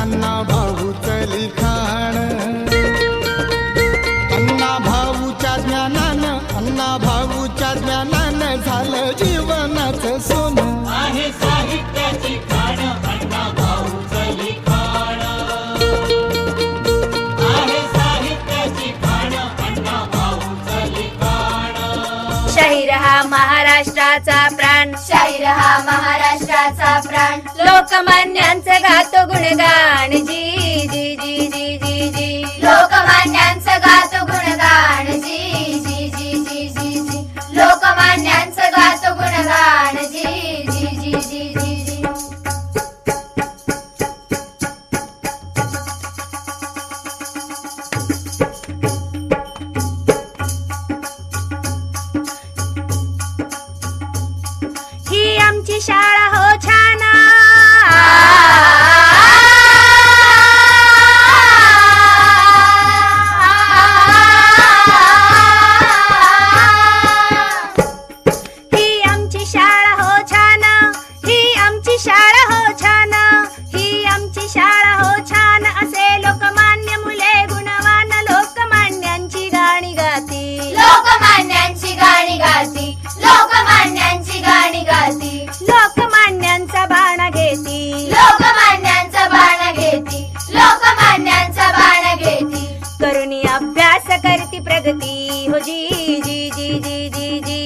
अण्णा भाऊचं लिखाण, अण्णा भाऊच्या ज्ञानानं, अण्णा भाऊच्या ज्ञानानं झालं जीवनाचं सोनं. आहे साहित्याची खाण अण्णा भाऊचं लिखाण, आहे साहित्याची खाण अण्णा भाऊचं लिखाण. शाहीर हा महाराष्ट्राचा प्राण, शाहीर हा महाराष्ट्राचा प्राण, लोकमान्यांचं गातो गुणगान जी जी जी जी जी जी. लोकमान्यांचं गातो गुणगान जी जी जी जी जी जी. लोकमान्यांचं गातो गुणगान जी जी जी जी जी जी. ही आमची शाळा हो छान, ही आमची शाळा हो छान, ही आमची शाळा हो छान, ही आमची शाळा हो छान. असे लोकमान्य मुले गुणवान लोकमान्यांची गाणी गाती, लोकमान्यांची गाणी गाती, लोकमान्यांची गाणी गाती. लोकमान्यांचा बाणा घेती, लोकमान्यांचा बाण घेती, लोकमान्यांचा बाण घेती. करुणी अभ्यास करती प्रगती हो जी जी जी जी जी जी.